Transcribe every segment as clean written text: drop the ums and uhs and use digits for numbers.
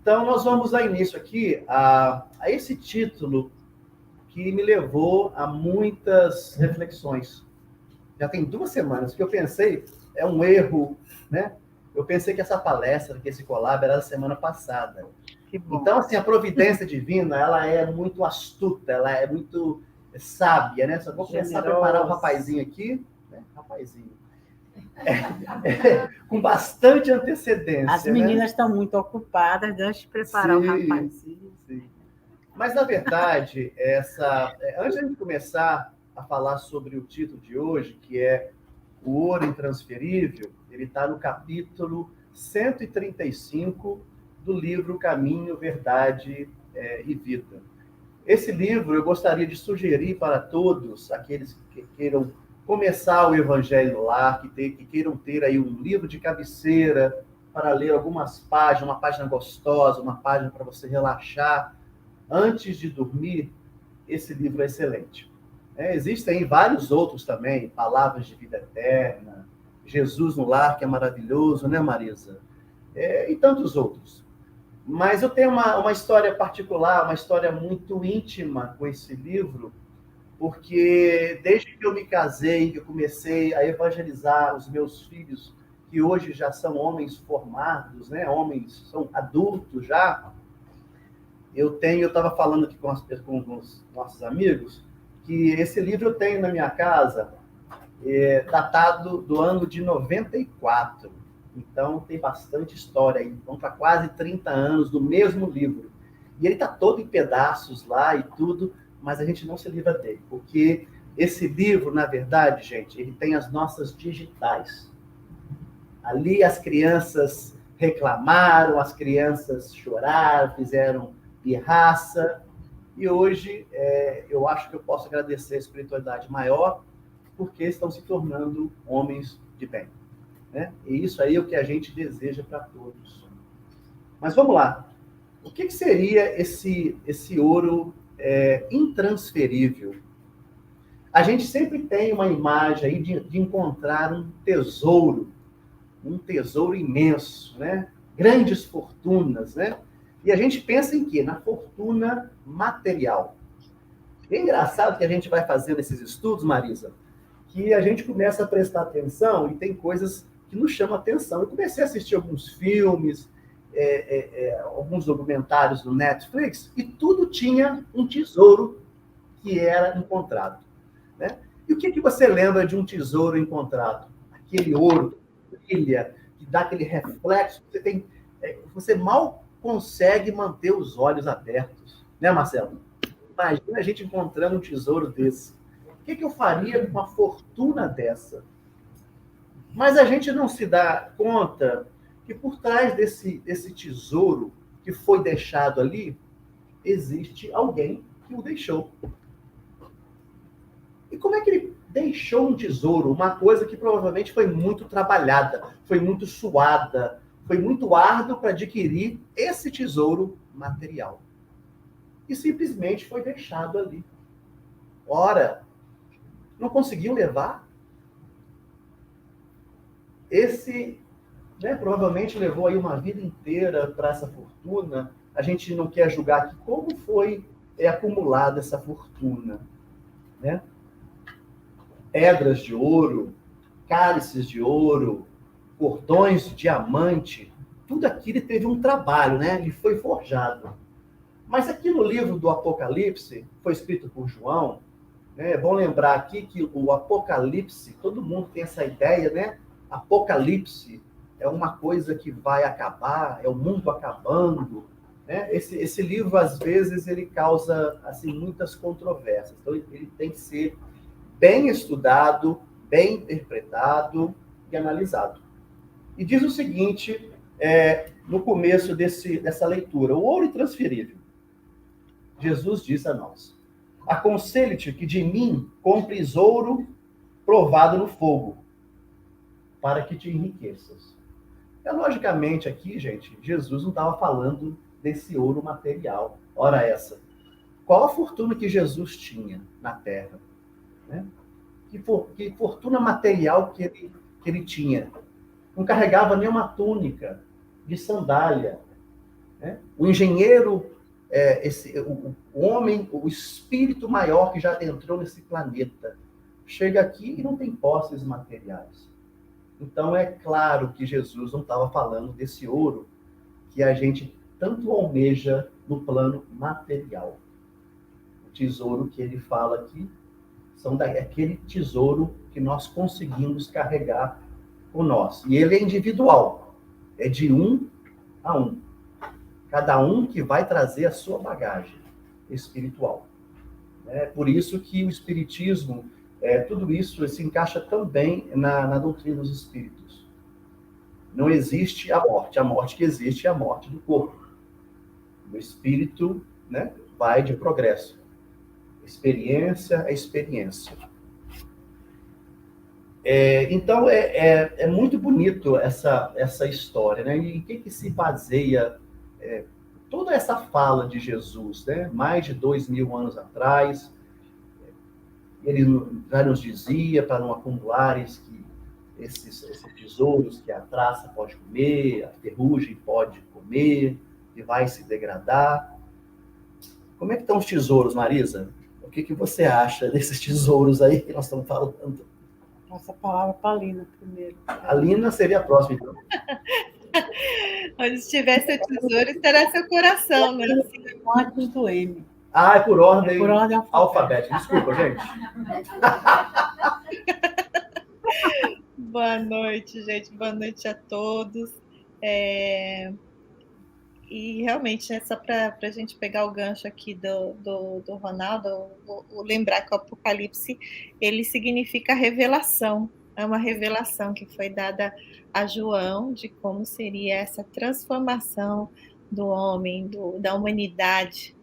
Então, nós vamos dar início aqui a esse título que me levou a muitas reflexões. Já tem 2 semanas que eu pensei, é um erro, né? Eu pensei que essa palestra, que esse collab era da semana passada. Que bom. Então, assim, a providência divina, ela é muito astuta, ela é muito sábia, né? Só vou começar a preparar o rapazinho aqui, né? Rapazinho. Com bastante antecedência. As meninas estão muito ocupadas, deixa eu preparar o rapazinho. Sim. Mas, na verdade, antes de a gente começar a falar sobre o título de hoje, que é O Ouro Intransferível, ele está no capítulo 135 do livro Caminho, Verdade e Vida. Esse livro eu gostaria de sugerir para todos aqueles que queiram começar o Evangelho no Lar, que queiram ter aí um livro de cabeceira para ler algumas páginas, uma página gostosa, uma página para você relaxar. Antes de dormir, esse livro é excelente. Existem vários outros também, Palavras de Vida Eterna, Jesus no Lar, que é maravilhoso, né, Marisa? E tantos outros. Mas eu tenho uma história particular, uma história muito íntima com esse livro, porque desde que eu me casei, que eu comecei a evangelizar os meus filhos, que hoje já são homens formados, né? Homens, são adultos já, eu estava falando aqui com os nossos amigos, que esse livro eu tenho na minha casa, datado do ano de 94. Então, tem bastante história aí. Vamos para quase 30 anos do mesmo livro. E ele está todo em pedaços lá e tudo, mas a gente não se livra dele. Porque esse livro, na verdade, gente, ele tem as nossas digitais. Ali as crianças reclamaram, as crianças choraram, fizeram pirraça. E hoje, eu acho que eu posso agradecer a espiritualidade maior, porque estão se tornando homens de bem. Né? E isso aí é o que a gente deseja para todos. Mas vamos lá. O que seria esse ouro intransferível? A gente sempre tem uma imagem aí de encontrar um tesouro imenso, né? Grandes fortunas, né? E a gente pensa em quê? Na fortuna material. É engraçado que a gente vai fazendo esses estudos, Marisa, que a gente começa a prestar atenção e tem coisas que nos chamam a atenção. Eu comecei a assistir alguns filmes, alguns documentários no Netflix, e tudo tinha um tesouro que era encontrado. Né? E o que você lembra de um tesouro encontrado? Aquele ouro que brilha, que dá aquele reflexo, você mal consegue manter os olhos abertos. Né, Marcelo? Imagina a gente encontrando um tesouro desse. O que eu faria com uma fortuna dessa? Mas a gente não se dá conta que por trás desse tesouro que foi deixado ali, existe alguém que o deixou. E como é que ele deixou um tesouro? Uma coisa que provavelmente foi muito trabalhada, foi muito suada, foi muito árduo para adquirir esse tesouro material. E simplesmente foi deixado ali. Ora, não conseguiu levar? Esse, provavelmente levou aí uma vida inteira para essa fortuna. A gente não quer julgar aqui como foi acumulada essa fortuna. Né? Pedras de ouro, cálices de ouro, cordões de diamante, tudo aquilo teve um trabalho, né? Ele foi forjado. Mas aqui no livro do Apocalipse, foi escrito por João, né? É bom lembrar aqui que o Apocalipse, todo mundo tem essa ideia, né? Apocalipse é uma coisa que vai acabar, é o mundo acabando. Né? Esse livro, às vezes, ele causa assim, muitas controvérsias. Então, ele tem que ser bem estudado, bem interpretado e analisado. E diz o seguinte, no começo dessa leitura, o ouro intransferível. Jesus disse a nós: aconselho-te que de mim compres ouro provado no fogo, para que te enriqueças. Logicamente, aqui, gente, Jesus não estava falando desse ouro material. Ora essa. Qual a fortuna que Jesus tinha na terra? Né? Que fortuna material que ele tinha? Não carregava nenhuma túnica de sandália. né? O engenheiro, o homem, o espírito maior que já entrou nesse planeta, chega aqui e não tem posses materiais. Então é claro que Jesus não estava falando desse ouro que a gente tanto almeja no plano material. O tesouro que ele fala aqui é aquele tesouro que nós conseguimos carregar com nós. E ele é individual, é de um a um. Cada um que vai trazer a sua bagagem espiritual. É por isso que o espiritismo, tudo isso se encaixa também na doutrina dos espíritos. Não existe a morte que existe é a morte do corpo. O espírito, né, vai de progresso. Experiência é experiência. Então, é muito bonito essa história, né? E em que se baseia toda essa fala de Jesus, né? Mais de 2000 anos atrás, ele já nos dizia para não acumulares esses tesouros que a traça pode comer, a ferrugem pode comer, e vai se degradar. Como é que estão os tesouros, Marisa? O que você acha desses tesouros aí que nós estamos falando? Nossa palavra para a Lina primeiro. A Lina seria a próxima, então. Onde estiver seu tesouro, estará seu coração, né? Antes do M. É por ordem, alfabética. Desculpa, gente. Boa noite, gente. Boa noite a todos. E realmente, só para a gente pegar o gancho aqui do Ronaldo, vou lembrar que o Apocalipse, ele significa revelação. É uma revelação que foi dada a João de como seria essa transformação do homem, da humanidade,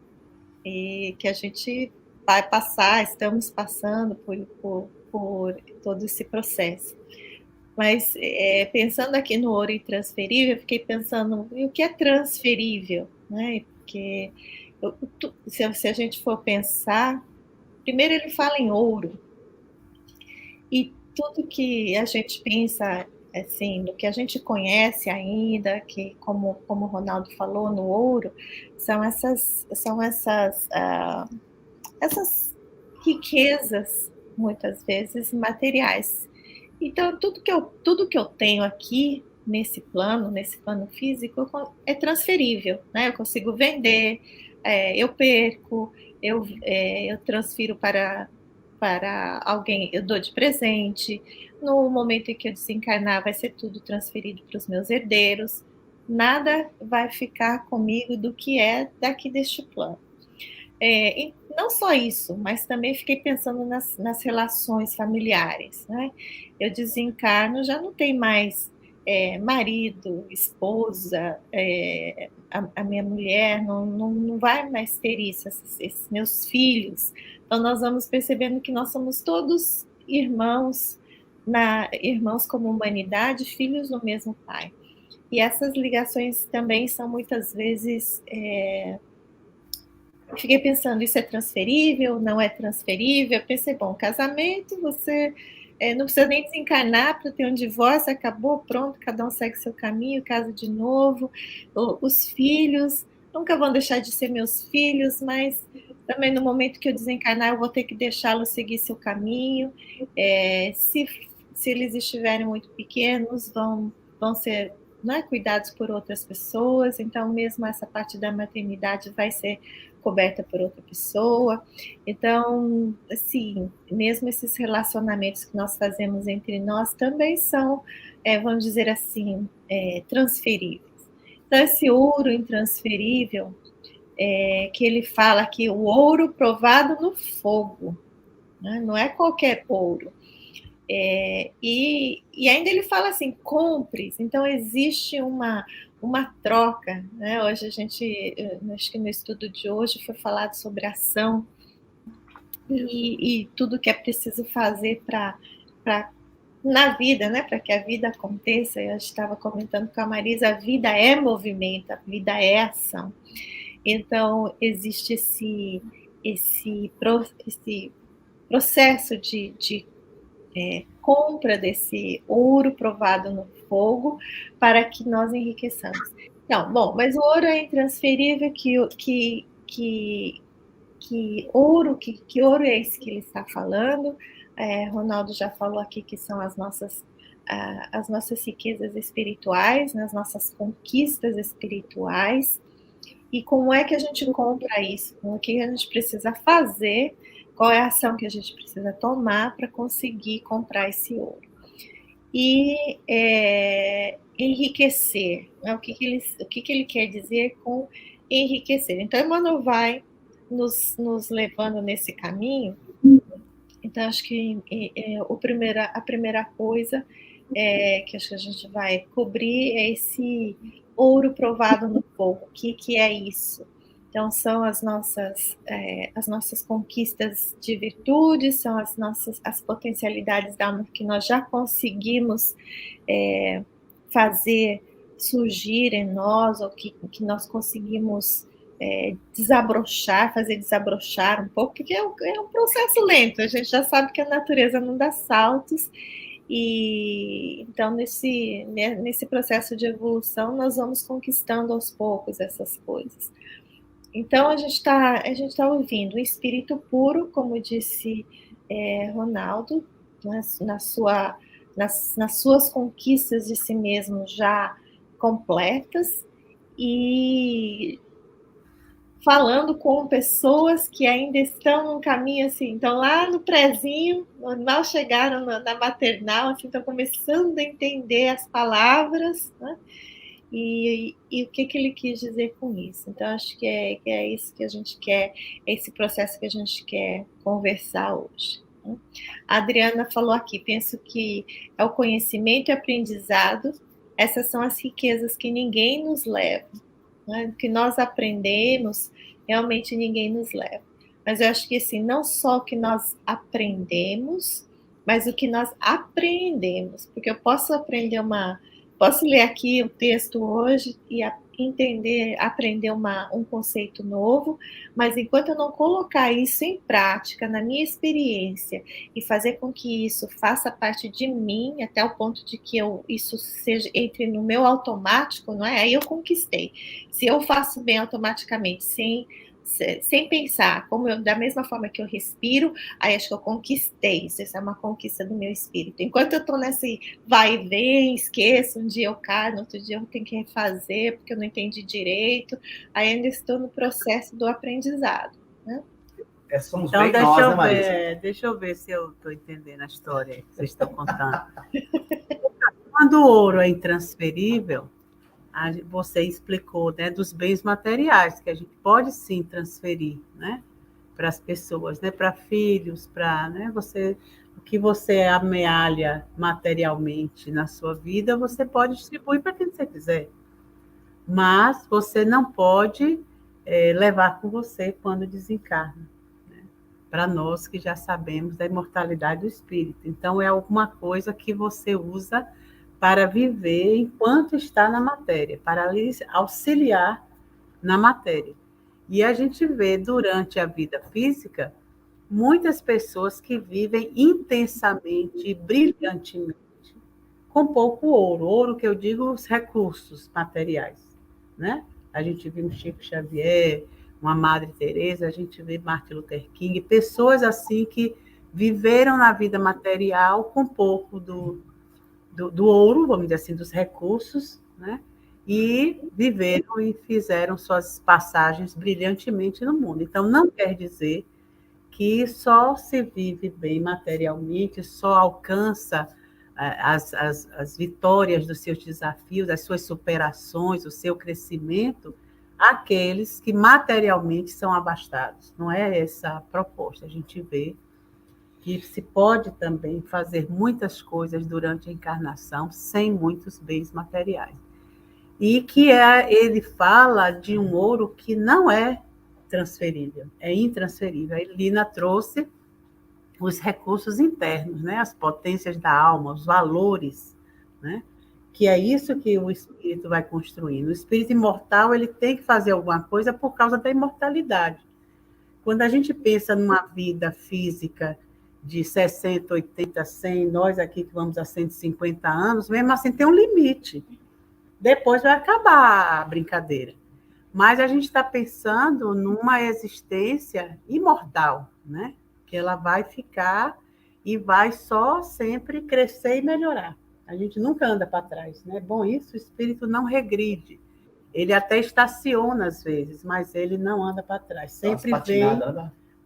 e que a gente vai passar, estamos passando por todo esse processo. Mas pensando aqui no ouro intransferível, eu fiquei pensando, e o que é transferível? Né? Porque se a gente for pensar, primeiro ele fala em ouro, e tudo que a gente pensa, assim, do que a gente conhece ainda, que como o Ronaldo falou, no ouro, são essas riquezas, muitas vezes, materiais. Então, tudo que eu tenho aqui nesse plano físico, é transferível, né? Eu consigo vender, eu perco, eu transfiro para alguém, eu dou de presente. No momento em que eu desencarnar, vai ser tudo transferido para os meus herdeiros. Nada vai ficar comigo do que é daqui deste plano. E não só isso, mas também fiquei pensando nas relações familiares, né? Eu desencarno, já não tem mais marido, esposa, a minha mulher não vai mais ter isso, esses meus filhos. Então, nós vamos percebendo que nós somos todos irmãos, irmãos como humanidade, filhos do mesmo pai. E essas ligações também são muitas vezes... Fiquei pensando, isso é transferível, não é transferível? Eu pensei, bom, casamento, você não precisa nem desencarnar para ter um divórcio, acabou, pronto, cada um segue seu caminho, casa de novo. Os filhos nunca vão deixar de ser meus filhos, mas também no momento que eu desencarnar, eu vou ter que deixá-los seguir seu caminho. Se eles estiverem muito pequenos, vão ser cuidados por outras pessoas, então mesmo essa parte da maternidade vai ser coberta por outra pessoa. Então, assim, mesmo esses relacionamentos que nós fazemos entre nós também são, vamos dizer assim, transferíveis. Então, esse ouro intransferível, que ele fala que o ouro provado no fogo, né? Não é qualquer ouro. E ainda ele fala assim, compres. Então, existe uma troca, né? Hoje acho que no estudo de hoje foi falado sobre ação e tudo que é preciso fazer na vida, né? Para que a vida aconteça. Eu estava comentando com a Marisa, a vida é movimento, a vida é ação. Então, existe esse processo de compra desse ouro provado no fogo para que nós enriqueçamos. Não, bom, mas o ouro é intransferível, ouro, que ouro é esse que ele está falando? Ronaldo já falou aqui que são as nossas riquezas espirituais, né, as nossas conquistas espirituais. E como é que a gente compra isso? O que a gente precisa fazer? Qual é a ação que a gente precisa tomar para conseguir comprar esse ouro? E enriquecer, né? O que ele quer dizer com enriquecer? Então, Emmanuel vai nos levando nesse caminho. Então, acho que a primeira coisa que acho que a gente vai cobrir é esse ouro provado no fogo. O que é isso? Então, são as nossas conquistas de virtude, são as potencialidades da alma que nós já conseguimos fazer surgir em nós, ou que nós conseguimos fazer desabrochar um pouco, porque é um processo lento, a gente já sabe que a natureza não dá saltos, e então nesse processo de evolução nós vamos conquistando aos poucos essas coisas. Então a gente tá ouvindo o espírito puro, como disse Ronaldo, nas suas conquistas de si mesmo já completas, e falando com pessoas que ainda estão num caminho assim, estão lá no prezinho, mal chegaram na maternal, assim, estão começando a entender as palavras, né? E o que ele quis dizer com isso. Então, acho que é isso que a gente quer, é esse processo que a gente quer conversar hoje. Né? A Adriana falou aqui, penso que é o conhecimento e aprendizado, essas são as riquezas que ninguém nos leva. Né? O que nós aprendemos, realmente ninguém nos leva. Mas eu acho que assim, não só o que nós aprendemos, mas o que nós apreendemos. Porque eu posso ler aqui o texto hoje e aprender um conceito novo, mas enquanto eu não colocar isso em prática, na minha experiência, e fazer com que isso faça parte de mim, até o ponto de que isso entre no meu automático, não é? Aí eu conquistei. Se eu faço bem automaticamente, sem pensar, da mesma forma que eu respiro, aí acho que eu conquistei. Isso é uma conquista do meu espírito. Enquanto eu estou nesse vai e vem, esqueço, um dia eu caio, no outro dia eu tenho que refazer, porque eu não entendi direito, aí ainda estou no processo do aprendizado. Né? Somos então, bem nós, né, Marisa? Deixa eu ver se eu estou entendendo a história que vocês estão contando. Quando o ouro é intransferível, você explicou, né, dos bens materiais, que a gente pode sim transferir, né, para as pessoas, né, para filhos, para, né, o que você amealha materialmente na sua vida, você pode distribuir para quem você quiser. Mas você não pode levar com você quando desencarna. Né? Para nós que já sabemos da imortalidade do espírito. Então, é alguma coisa que você usa para viver enquanto está na matéria, para auxiliar na matéria. E a gente vê durante a vida física muitas pessoas que vivem intensamente e brilhantemente, com pouco ouro. Ouro que eu digo os recursos materiais, né? A gente vê um Chico Xavier, uma Madre Teresa, a gente vê Martin Luther King, pessoas assim que viveram na vida material com pouco do ouro, vamos dizer assim, dos recursos, né? E viveram e fizeram suas passagens brilhantemente no mundo. Então, não quer dizer que só se vive bem materialmente, só alcança as vitórias dos seus desafios, as suas superações, o seu crescimento, aqueles que materialmente são abastados. Não é essa a proposta. A gente vê que se pode também fazer muitas coisas durante a encarnação sem muitos bens materiais. E que ele fala de um ouro que não é transferível, é intransferível. A Lina trouxe os recursos internos, né? As potências da alma, os valores, né? Que é isso que o espírito vai construindo. O espírito imortal ele tem que fazer alguma coisa por causa da imortalidade. Quando a gente pensa numa vida física de 60, 80, 100, nós aqui que vamos a 150 anos, mesmo assim tem um limite depois vai acabar a brincadeira. Mas a gente está pensando numa existência imortal, né? Que ela vai ficar e vai só sempre crescer e melhorar. A gente nunca anda para trás, né? Bom, isso, o espírito não regride. Ele até estaciona às vezes, mas ele não anda para trás. Sempre vem,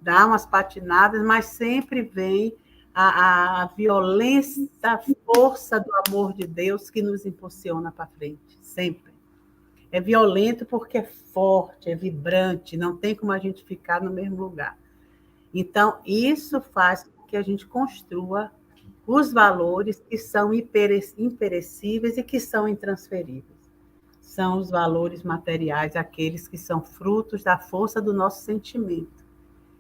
dá umas patinadas, mas sempre vem a violência, a força do amor de Deus que nos impulsiona para frente, sempre. É violento porque é forte, é vibrante, não tem como a gente ficar no mesmo lugar. Então, isso faz com que a gente construa os valores que são imperecíveis e que são intransferíveis. São os valores materiais, aqueles que são frutos da força do nosso sentimento.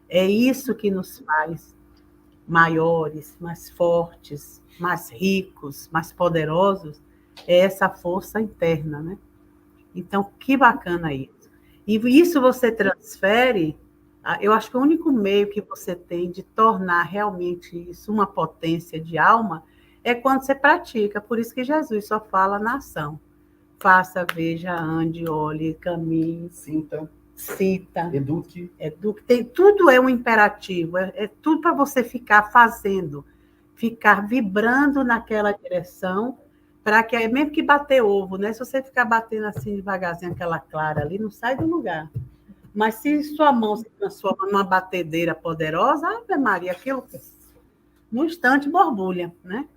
É isso que nos faz maiores, mais fortes, mais ricos, mais poderosos, é essa força interna, né? Então, que bacana isso. E isso você transfere, eu acho que o único meio que você tem de tornar realmente isso uma potência de alma é quando você pratica. Por isso que Jesus só fala na ação. Faça, veja, ande, olhe, caminhe. Sinta. Eduque. Tudo é um imperativo, é tudo para você ficar fazendo, ficar vibrando naquela direção, para que, mesmo que bater ovo, né? Se você ficar batendo assim devagarzinho aquela clara ali, não sai do lugar. Mas se sua mão se transforma numa batedeira poderosa, Ave Maria, aquilo no instante borbulha, né?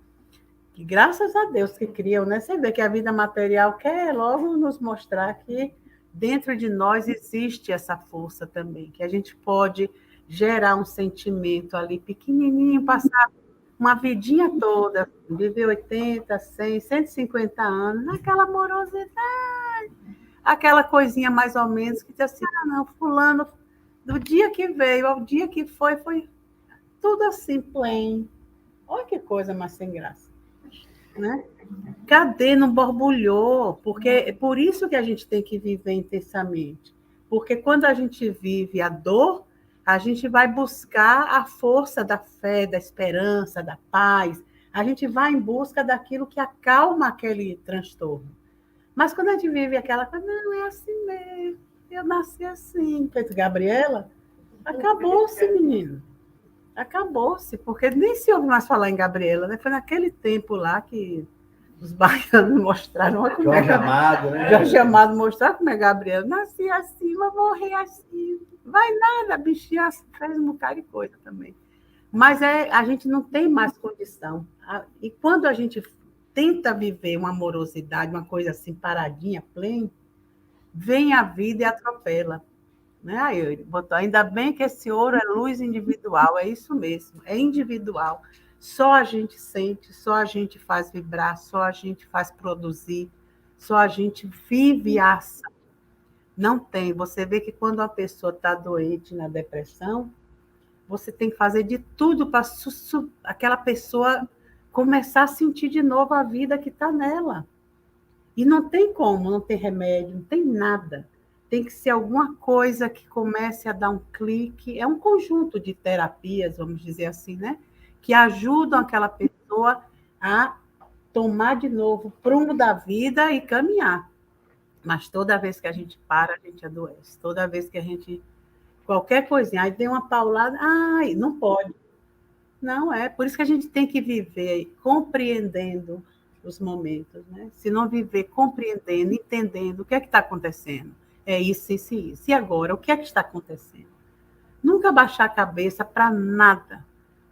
E graças a Deus que criam, né? Você vê que a vida material quer logo nos mostrar que dentro de nós existe essa força também, que a gente pode gerar um sentimento ali pequenininho, passar uma vidinha toda, viver 80, 100, 150 anos, naquela amorosidade, aquela coisinha mais ou menos, que diz assim, não, fulano, do dia que veio ao dia que foi tudo assim, plain. Olha que coisa mais sem graça, né? Cadê? Não borbulhou? Porque é por isso que a gente tem que viver intensamente. Porque quando a gente vive a dor, a gente vai buscar a força da fé, da esperança, da paz. A gente vai em busca daquilo que acalma aquele transtorno. Mas quando a gente vive aquela coisa, não, é assim mesmo, eu nasci assim, feito Gabriela, acabou-se, menino. Acabou-se, porque nem se ouve mais falar em Gabriela, né? Foi naquele tempo lá que os baianos mostraram como Jorge Amado, né? Jorge Amado mostrar como é Gabriela. Nasci assim, vou morrer assim. Vai nada, a bichinha fez um bocado de coisa também. Mas a gente não tem mais condição. E quando a gente tenta viver uma amorosidade, uma coisa assim, paradinha, plain, vem a vida e atropela. Né? Aí ele botou, ainda bem que esse ouro é luz individual, é isso mesmo, é individual. Só a gente sente, só a gente faz vibrar, só a gente faz produzir, só a gente vive assa. Não tem. Você vê que quando uma pessoa está doente na depressão, você tem que fazer de tudo para aquela pessoa começar a sentir de novo a vida que está nela. E não tem como, não tem remédio, não tem nada. Tem que ser alguma coisa que comece a dar um clique. É um conjunto de terapias, vamos dizer assim, né? Que ajudam aquela pessoa a tomar de novo o prumo da vida e caminhar. Mas toda vez que a gente para, a gente adoece. Toda vez que a gente... Qualquer coisinha, aí vem uma paulada, ai, não pode. Não é. Por isso que a gente tem que viver compreendendo os momentos, né? Se não viver compreendendo, entendendo o que é que está acontecendo. É isso, isso e isso. E agora, o que é que está acontecendo? Nunca baixar a cabeça para nada.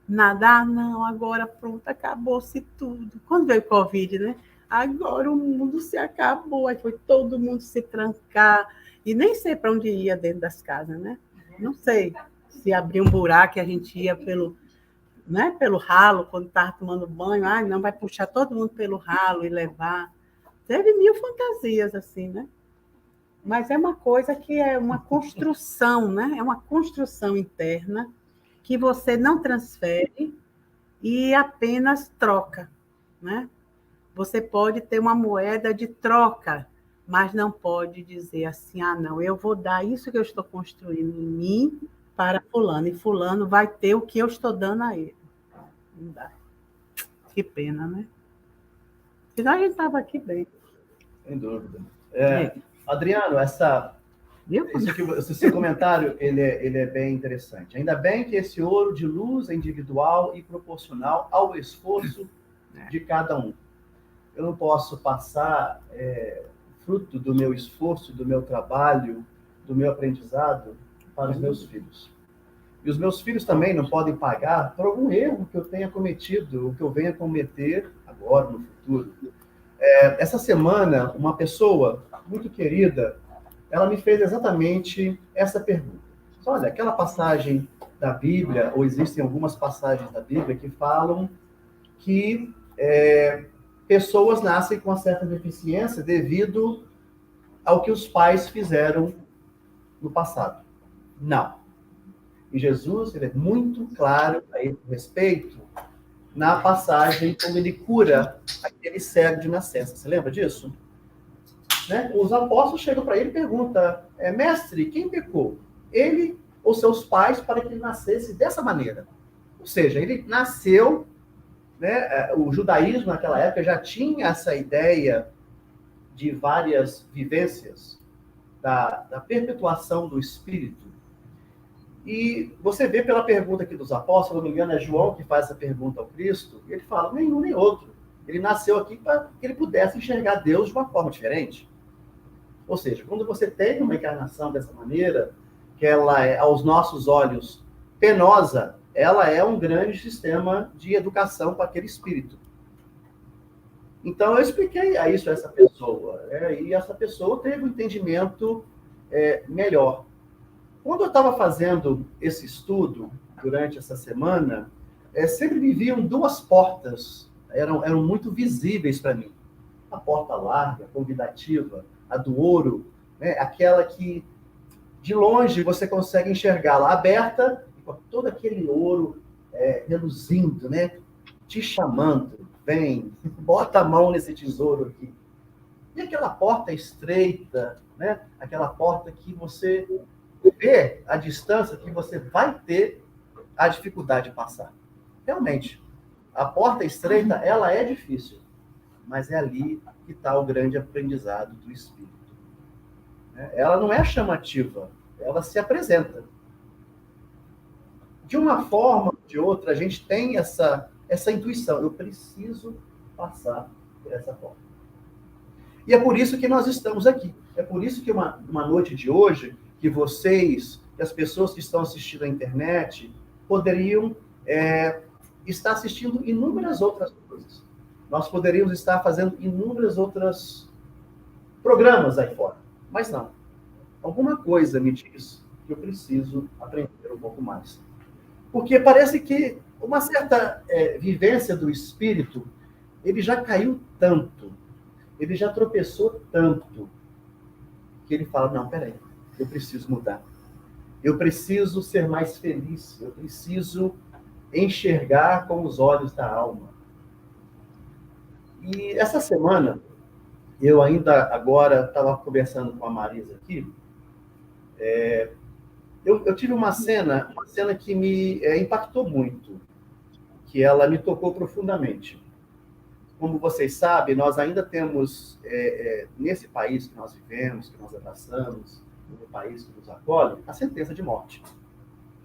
Nada, não, agora pronto, acabou-se tudo. Quando veio o Covid, né? Agora o mundo se acabou. Aí foi todo mundo se trancar. E nem sei para onde ia dentro das casas, né? Não sei se abrir um buraco e a gente ia pelo ralo, quando estava tomando banho. Ai, não, vai puxar todo mundo pelo ralo e levar. Teve 1000 fantasias assim, né? Mas é uma coisa que é uma construção, né? É uma construção interna que você não transfere e apenas troca, né? Você pode ter uma moeda de troca, mas não pode dizer assim, não, eu vou dar isso que eu estou construindo em mim para fulano, e fulano vai ter o que eu estou dando a ele. Não dá. Que pena, né? Senão a gente estava aqui bem. Sem dúvida. Adriano, esse seu comentário ele é bem interessante. Ainda bem que esse ouro de luz é individual e proporcional ao esforço de cada um. Eu não posso passar fruto do meu esforço, do meu trabalho, do meu aprendizado para os meus filhos. E os meus filhos também não podem pagar por algum erro que eu tenha cometido, ou que eu venha cometer agora, no futuro. Essa semana, uma pessoa muito querida, ela me fez exatamente essa pergunta. Olha, aquela passagem da Bíblia, ou existem algumas passagens da Bíblia que falam que pessoas nascem com uma certa deficiência devido ao que os pais fizeram no passado. Não. E Jesus, ele é muito claro a esse respeito na passagem quando ele cura aquele cego de nascença. Você lembra disso? Né? Os apóstolos chegam para ele e perguntam, mestre, quem pecou? Ele ou seus pais para que ele nascesse dessa maneira? Ou seja, ele nasceu, né? O judaísmo naquela época já tinha essa ideia de várias vivências da perpetuação do espírito. E você vê pela pergunta aqui dos apóstolos, se não me engano, é João que faz essa pergunta ao Cristo, e ele fala, nenhum nem outro. Ele nasceu aqui para que ele pudesse enxergar Deus de uma forma diferente. Ou seja, quando você tem uma encarnação dessa maneira, que ela é, aos nossos olhos, penosa, ela é um grande sistema de educação para aquele espírito. Então, eu expliquei isso a essa pessoa, e essa pessoa teve um entendimento melhor. Quando eu estava fazendo esse estudo, durante essa semana, sempre me viam duas portas, eram muito visíveis para mim. A porta larga, convidativa, a do ouro, né? Aquela que, de longe, você consegue enxergá-la aberta, com todo aquele ouro reluzindo, né? Te chamando, vem, bota a mão nesse tesouro aqui. E aquela porta estreita, né? Aquela porta que você vê a distância que você vai ter a dificuldade de passar. Realmente, a porta estreita, ela é difícil, mas é ali que está o grande aprendizado do espírito. Ela não é chamativa, ela se apresenta. De uma forma ou de outra, a gente tem essa intuição, eu preciso passar por essa porta. E é por isso que nós estamos aqui. É por isso que uma noite de hoje, que vocês, que as pessoas que estão assistindo à internet, poderiam estar assistindo inúmeras outras coisas. Nós poderíamos estar fazendo inúmeras outras programas aí fora. Mas não. Alguma coisa me diz que eu preciso aprender um pouco mais. Porque parece que uma certa vivência do espírito, ele já caiu tanto, ele já tropeçou tanto, que ele fala, não, peraí, eu preciso mudar. Eu preciso ser mais feliz. Eu preciso enxergar com os olhos da alma. E essa semana, eu ainda agora estava conversando com a Marisa aqui, eu tive uma cena que me impactou muito, que ela me tocou profundamente. Como vocês sabem, nós ainda temos, nesse país que nós vivemos, que nós abraçamos, no país que nos acolhe, a sentença de morte.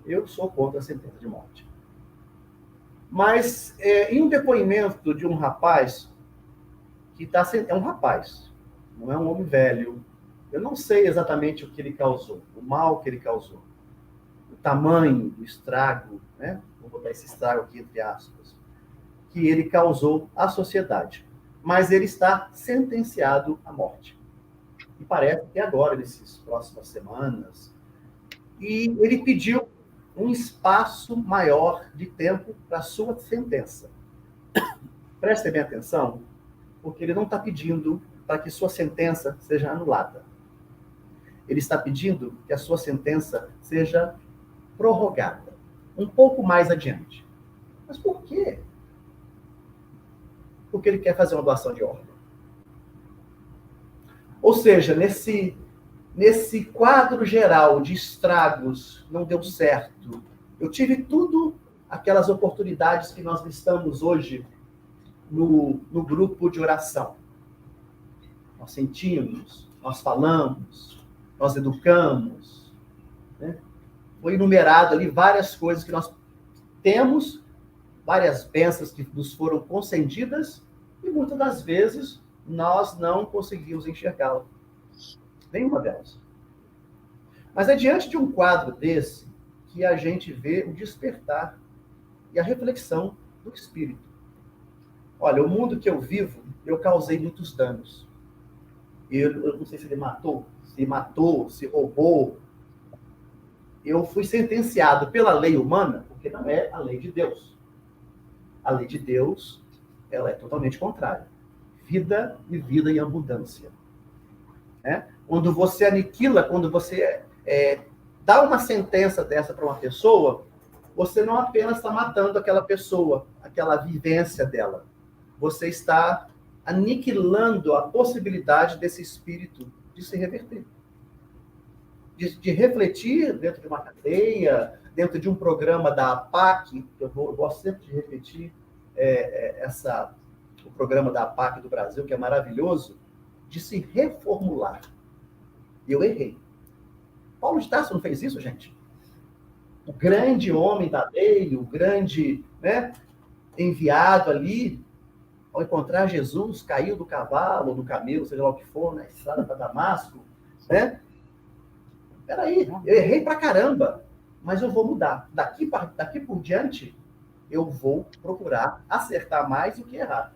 Eu sou contra a sentença de morte. Mas, em um depoimento de um rapaz, que é um rapaz, não é um homem velho, eu não sei exatamente o que ele causou, o mal que ele causou, o tamanho do estrago, né? Vou botar esse estrago aqui entre aspas, que ele causou à sociedade. Mas ele está sentenciado à morte. E parece que agora, nessas próximas semanas, e ele pediu um espaço maior de tempo para a sua sentença. Prestem bem atenção, porque ele não está pedindo para que sua sentença seja anulada. Ele está pedindo que a sua sentença seja prorrogada, um pouco mais adiante. Mas por quê? Porque ele quer fazer uma doação de órgão. Ou seja, nesse quadro geral de estragos, não deu certo. Eu tive tudo aquelas oportunidades que nós listamos hoje no grupo de oração. nós sentimos, nós falamos, nós educamos, né? Foi enumerado ali várias coisas que nós temos, várias bênçãos que nos foram concedidas, e muitas das vezes nós não conseguimos enxergá-la. Nenhuma delas. Mas é diante de um quadro desse que a gente vê o despertar e a reflexão do espírito. Olha, o mundo que eu vivo, eu causei muitos danos. Eu não sei se ele matou, se roubou. Eu fui sentenciado pela lei humana, porque não é a lei de Deus. A lei de Deus, ela é totalmente contrária. Vida e vida em abundância. Né? Quando você aniquila, quando você dá uma sentença dessa para uma pessoa, você não apenas está matando aquela pessoa, aquela vivência dela. Você está aniquilando a possibilidade desse espírito de se reverter. De refletir dentro de uma cadeia, dentro de um programa da APAC, eu gosto sempre de repetir o programa da APAC do Brasil, que é maravilhoso, de se reformular. Eu errei. Paulo de Tarso não fez isso, gente? O grande homem da lei, o grande, né, enviado ali, ao encontrar Jesus, caiu do cavalo, do camelo, seja lá o que for, na estrada para Damasco, né? Peraí, eu errei pra caramba, mas eu vou mudar. Daqui por diante, eu vou procurar acertar mais do que errar.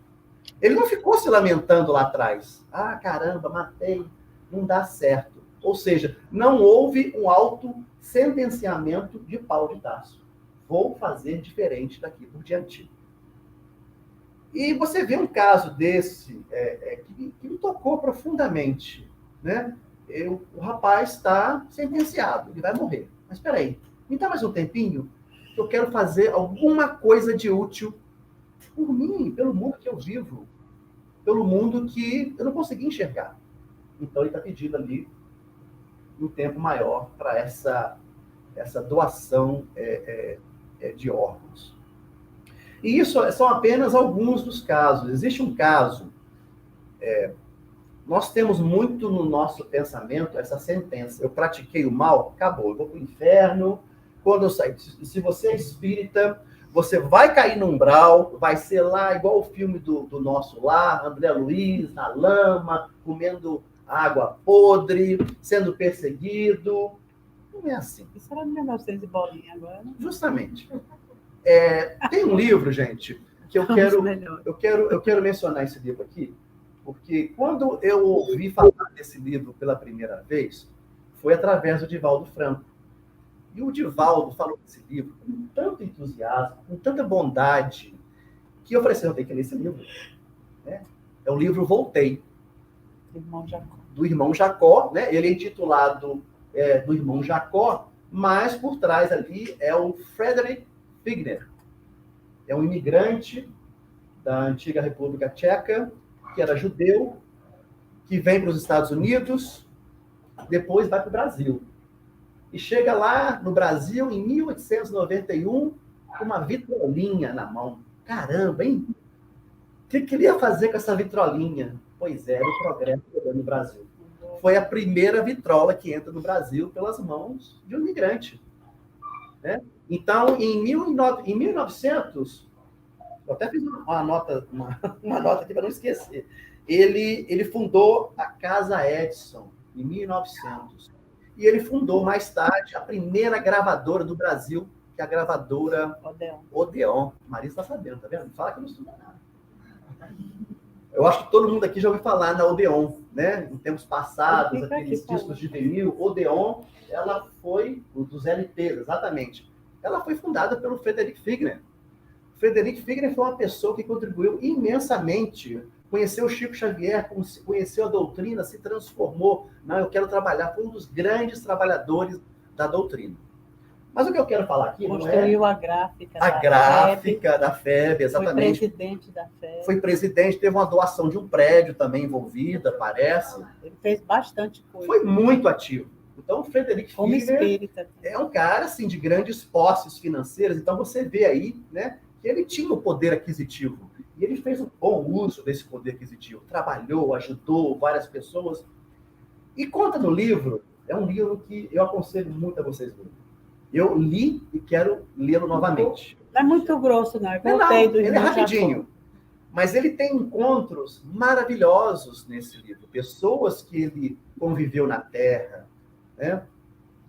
Ele não ficou se lamentando lá atrás. Ah, caramba, matei, não dá certo. Ou seja, não houve um auto-sentenciamento de Paulo de Tarso. Vou fazer diferente daqui por diante. E você vê um caso desse que me tocou profundamente, né? O rapaz está sentenciado, ele vai morrer. Mas espera aí, me dá mais um tempinho, que eu quero fazer alguma coisa de útil por mim, pelo mundo que eu vivo, pelo mundo que eu não consegui enxergar. Então ele está pedindo ali um tempo maior para essa doação de órgãos. E isso são apenas alguns dos casos. Existe um caso, nós temos muito no nosso pensamento essa sentença: eu pratiquei o mal, acabou, eu vou para o inferno. Quando eu sair, se você é espírita, você vai cair no umbral, vai ser lá igual o filme do nosso lar, André Luiz, na lama, comendo água podre, sendo perseguido. Não é assim. Isso era 1900 e bolinha agora. Justamente. Tem um livro, gente, que eu quero mencionar esse livro aqui, porque quando eu ouvi falar desse livro pela primeira vez, foi através do Divaldo Franco. E o Divaldo falou desse livro com tanto entusiasmo, com tanta bondade, que eu falei assim, eu tenho que ler esse livro. É o livro Voltei. Do irmão Jacó, né? Ele é intitulado do irmão Jacó, mas por trás ali é o Frederick Figner. É um imigrante da antiga República Tcheca, que era judeu, que vem para os Estados Unidos, depois vai para o Brasil. E chega lá no Brasil em 1891 com uma vitrolinha na mão. Caramba, hein? O que ele ia fazer com essa vitrolinha? Pois era o progresso no Brasil. Foi a primeira vitrola que entra no Brasil pelas mãos de um imigrante. Né? Então, em 1900, eu até fiz uma nota aqui para não esquecer, ele fundou a Casa Edison, em 1900. E ele fundou, mais tarde, a primeira gravadora do Brasil, que é a gravadora Odeon. Marisa está sabendo, tá vendo? Fala que eu não estudo nada. Eu acho que todo mundo aqui já ouviu falar na Odeon, né? Em tempos passados, aqueles discos de vinil. Odeon, ela foi, dos LPs, exatamente. Ela foi fundada pelo Frederick Figner. Frederick Figner foi uma pessoa que contribuiu imensamente. Conheceu o Chico Xavier, conheceu a doutrina, se transformou. Não, eu quero trabalhar, foi um dos grandes trabalhadores da doutrina. Mas o que eu quero falar aqui construiu a gráfica da FEB, exatamente. Foi presidente da FEB. Foi presidente, teve uma doação de um prédio também envolvida, parece. Ele fez bastante coisa. Foi muito ativo. Então, o Frederick Figner é um cara assim, de grandes posses financeiras. Então, você vê aí, né, que ele tinha o poder aquisitivo. E ele fez um bom uso desse poder aquisitivo, trabalhou, ajudou várias pessoas. E conta no livro, é um livro que eu aconselho muito a vocês lerem. Eu li e quero lê-lo novamente. Não é muito grosso, não. Eu Não, do ele é rapidinho. Mas ele tem encontros maravilhosos nesse livro. Pessoas que ele conviveu na Terra, né?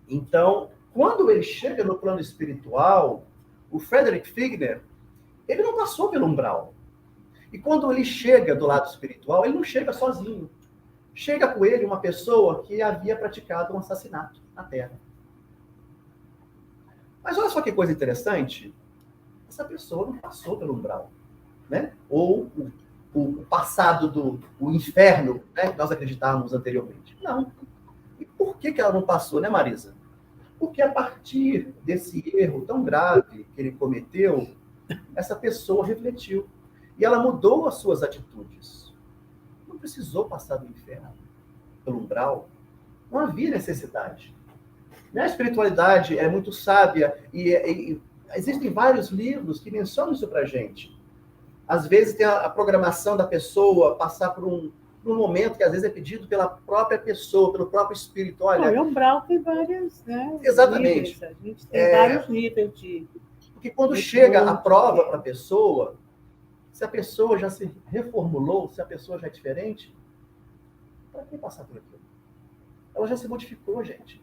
Então, quando ele chega no plano espiritual, o Frederick Figner, ele não passou pelo umbral. E quando ele chega do lado espiritual, ele não chega sozinho. Chega com ele uma pessoa que havia praticado um assassinato na Terra. Mas olha só que coisa interessante. Essa pessoa não passou pelo umbral, né? Ou o passado o inferno, né, que nós acreditávamos anteriormente. Não. E por que ela não passou, né, Marisa? Porque a partir desse erro tão grave que ele cometeu, essa pessoa refletiu. E ela mudou as suas atitudes. Não precisou passar do inferno, pelo umbral. Não havia necessidade. A espiritualidade é muito sábia e existem vários livros que mencionam isso pra gente. Às vezes tem a programação da pessoa passar por um momento que às vezes é pedido pela própria pessoa, pelo próprio espírito. Olha, o umbral tem vários, né? Exatamente. Níveis. A gente tem vários níveis de... Porque quando chega a prova para a pessoa, se a pessoa já se reformulou, se a pessoa já é diferente, para que passar por aquilo? Ela já se modificou, gente.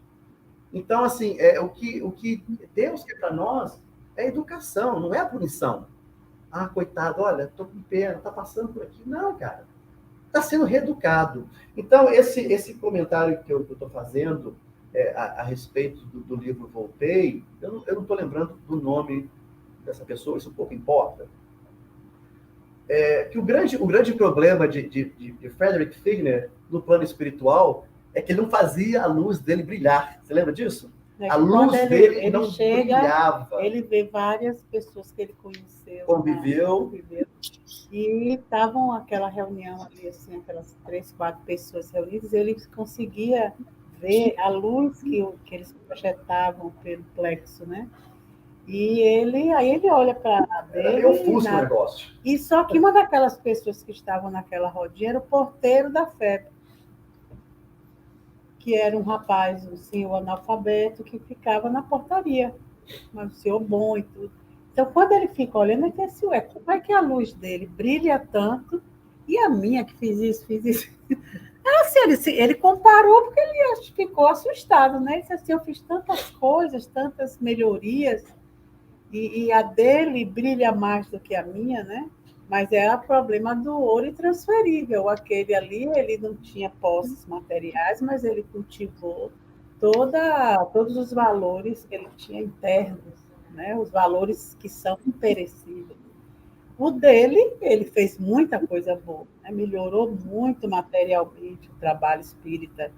Então, assim, o que Deus quer para nós é educação, não é a punição. Ah, coitado, olha, estou com pena, está passando por aqui. Não, cara. Está sendo reeducado. Então, esse comentário que eu estou fazendo a respeito do livro Voltei, eu não estou lembrando do nome dessa pessoa, isso pouco importa. Que o grande problema de Frederick Figner no plano espiritual é que ele não fazia a luz dele brilhar. Você lembra disso? A luz dele não brilhava. Ele vê várias pessoas que ele conheceu. Conviveu. E estavam aquela reunião ali, assim, aquelas 3, 4 pessoas reunidas, ele conseguia ver a luz que eles projetavam pelo plexo, né? E aí ele olha para dele. Era meio ofusco o negócio. E só que uma daquelas pessoas que estavam naquela rodinha era o porteiro da FEB, que era um rapaz, um senhor analfabeto, que ficava na portaria, um senhor bom e tudo. Então, quando ele fica olhando, ele pensa, ué, como é que a luz dele brilha tanto e a minha que fiz isso? Assim, ele comparou porque ele ficou assustado, né? Ele disse assim, eu fiz tantas coisas, tantas melhorias, e a dele brilha mais do que a minha, né? Mas é o problema do ouro intransferível. Aquele ali, ele não tinha posses materiais, mas ele cultivou todos os valores que ele tinha internos, né? Os valores que são imperecíveis. O dele, ele fez muita coisa boa, né? Melhorou muito materialmente o trabalho espírita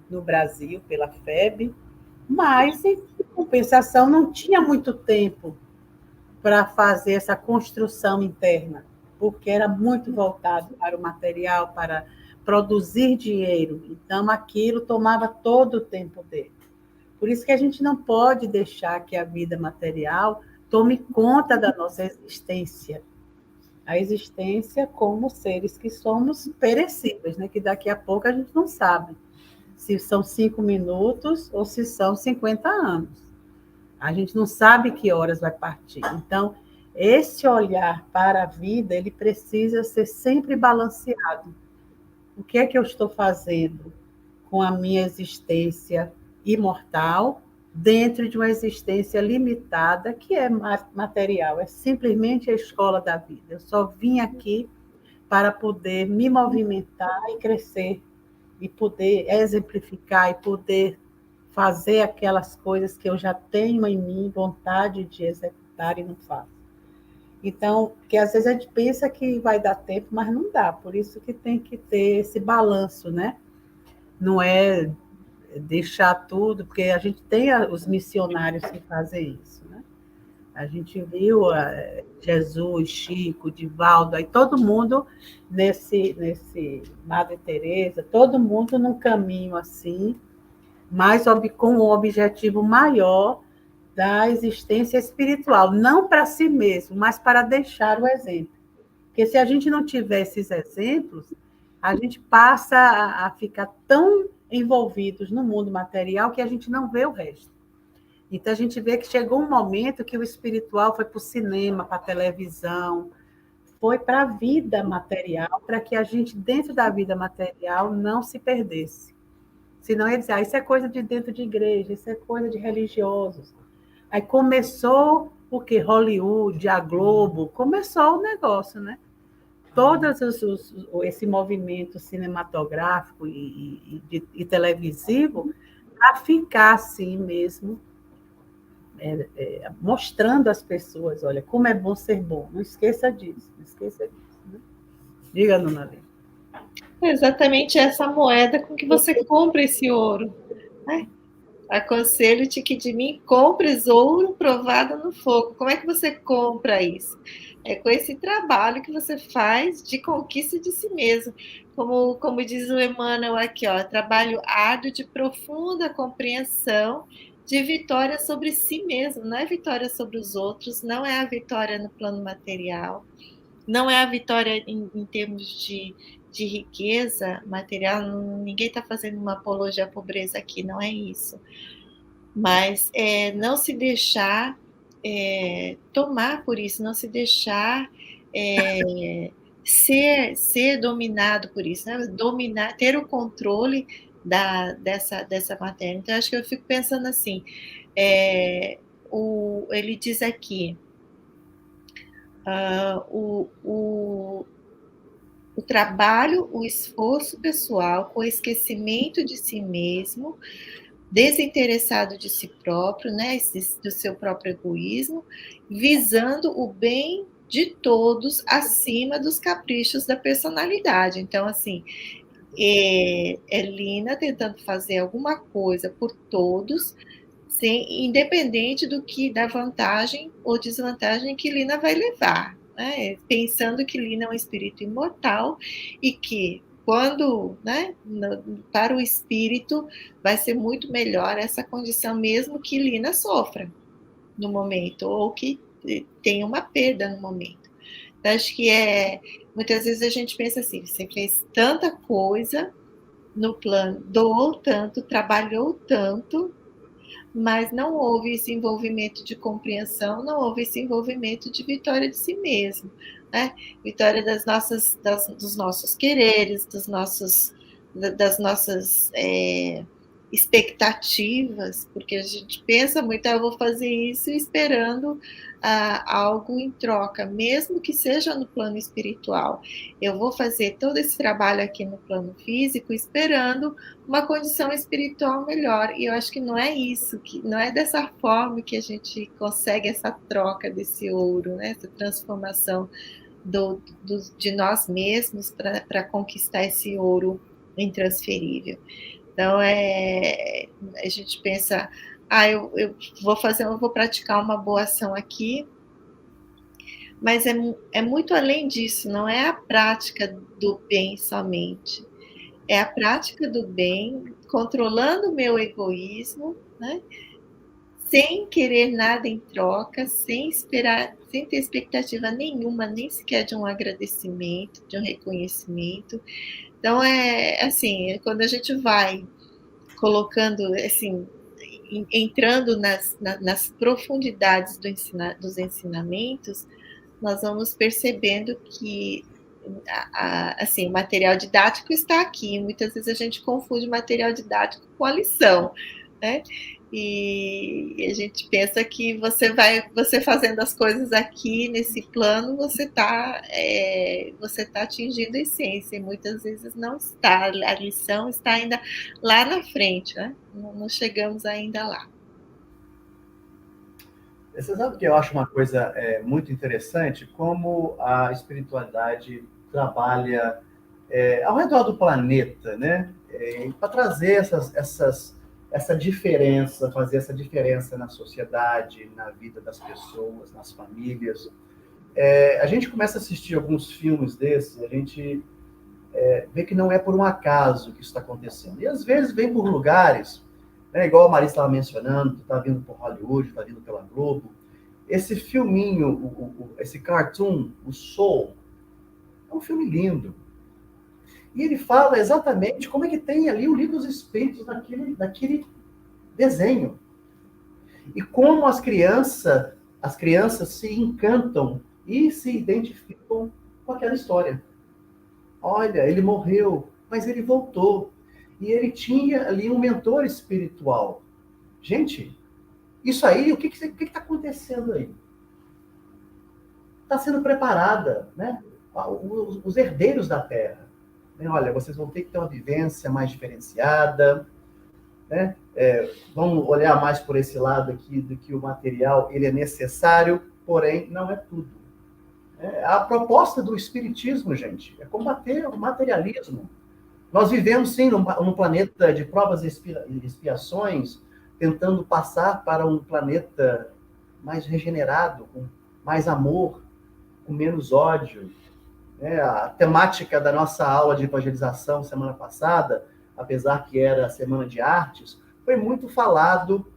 no Brasil, pela FEB, mas, em compensação, não tinha muito tempo para fazer essa construção interna, porque era muito voltado para o material, para produzir dinheiro. Então, aquilo tomava todo o tempo dele. Por isso que a gente não pode deixar que a vida material tome conta da nossa existência. A existência como seres que somos perecíveis, né? Que daqui a pouco a gente não sabe se são 5 minutos ou se são 50 anos. A gente não sabe que horas vai partir. Então, esse olhar para a vida, ele precisa ser sempre balanceado. O que é que eu estou fazendo com a minha existência imortal dentro de uma existência limitada que é material, é simplesmente a escola da vida. Eu só vim aqui para poder me movimentar e crescer, e poder exemplificar, e poder fazer aquelas coisas que eu já tenho em mim vontade de executar e não faço. Então, porque às vezes a gente pensa que vai dar tempo, mas não dá. Por isso que tem que ter esse balanço, né? Não é deixar tudo, porque a gente tem os missionários que fazem isso, né? A gente viu Jesus, Chico, Divaldo, aí todo mundo nesse Madre Teresa, todo mundo num caminho assim, mas com um objetivo maior da existência espiritual, não para si mesmo, mas para deixar o exemplo. Porque se a gente não tiver esses exemplos, a gente passa a ficar tão envolvidos no mundo material que a gente não vê o resto. Então, a gente vê que chegou um momento que o espiritual foi para o cinema, para a televisão, foi para a vida material, para que a gente, dentro da vida material, não se perdesse. Senão ia dizer, isso é coisa de dentro de igreja, isso é coisa de religiosos. Aí começou o que? Hollywood, a Globo, começou o negócio, né? Esse movimento cinematográfico e televisivo a ficar assim mesmo, mostrando às pessoas, olha, como é bom ser bom. Não esqueça disso, não esqueça disso. Né? Diga, Dona Lê. É exatamente essa moeda com que você compra esse ouro. Né? Aconselho-te que de mim compres ouro provado no fogo. Como é que você compra isso? É com esse trabalho que você faz de conquista de si mesmo. Como diz o Emmanuel aqui, ó, trabalho árduo de profunda compreensão de vitória sobre si mesmo. Não é vitória sobre os outros, não é a vitória no plano material, não é a vitória em termos de riqueza material. Ninguém está fazendo uma apologia à pobreza aqui, não é isso. Mas não se deixar tomar por isso, não se deixar ser dominado por isso, né? Dominar, ter o controle dessa matéria. Então, acho que eu fico pensando assim, ele diz aqui, o trabalho, o esforço pessoal, o esquecimento de si mesmo, desinteressado de si próprio, né, do seu próprio egoísmo, visando o bem de todos acima dos caprichos da personalidade. Então, assim, Lina tentando fazer alguma coisa por todos, independente da vantagem ou desvantagem que Lina vai levar, né? Pensando que Lina é um espírito imortal e que quando, né, para o espírito vai ser muito melhor essa condição, mesmo que Lina sofra no momento, ou que tenha uma perda no momento. Então, acho que muitas vezes a gente pensa assim, você fez tanta coisa no plano, doou tanto, trabalhou tanto, mas não houve esse envolvimento de compreensão, não houve esse envolvimento de vitória de si mesmo, né? Vitória dos nossos quereres, das nossas expectativas, porque a gente pensa muito, eu vou fazer isso esperando algo em troca, mesmo que seja no plano espiritual. Eu vou fazer todo esse trabalho aqui no plano físico esperando uma condição espiritual melhor, e eu acho que não é isso, que não é dessa forma que a gente consegue essa troca desse ouro, né? Essa transformação de nós mesmos para conquistar esse ouro intransferível. Então, a gente pensa, eu vou praticar uma boa ação aqui, mas é muito além disso, não é a prática do bem somente, é a prática do bem, controlando o meu egoísmo, né? Sem querer nada em troca, sem esperar, sem ter expectativa nenhuma, nem sequer de um agradecimento, de um reconhecimento. Então, assim, quando a gente vai colocando, assim, entrando nas profundidades dos ensinamentos, nós vamos percebendo que assim, o material didático está aqui. Muitas vezes a gente confunde material didático com a lição, né? E a gente pensa que você fazendo as coisas aqui nesse plano, você está atingindo a essência, e muitas vezes não está. A lição está ainda lá na frente, né? Não chegamos ainda lá. Você sabe que eu acho uma coisa muito interessante, como a espiritualidade trabalha ao redor do planeta, né? Para trazer essa diferença, fazer essa diferença na sociedade, na vida das pessoas, nas famílias. A gente começa a assistir alguns filmes desses, a gente vê que não é por um acaso que isso está acontecendo. E às vezes vem por lugares, né, igual a Marisa estava mencionando, está vindo por Hollywood, está vindo pela Globo. Esse filminho, esse cartoon, o Soul, É um filme lindo. E ele fala exatamente como é que tem ali o livro dos Espíritos naquele desenho. E como as crianças se encantam e se identificam com aquela história. Olha, ele morreu, mas ele voltou. E ele tinha ali um mentor espiritual. Gente, isso aí, o que está acontecendo aí? Está sendo preparada, né? Os herdeiros da Terra. Olha, vocês vão ter que ter uma vivência mais diferenciada, né? Vamos olhar mais por esse lado aqui, do que o material ele é necessário, porém não é tudo. A proposta do Espiritismo, gente, é combater o materialismo. Nós vivemos, sim, num planeta de provas e expiações, tentando passar para um planeta mais regenerado, com mais amor, com menos ódio. A temática da nossa aula de evangelização semana passada, apesar que era a Semana de Artes, foi muito falado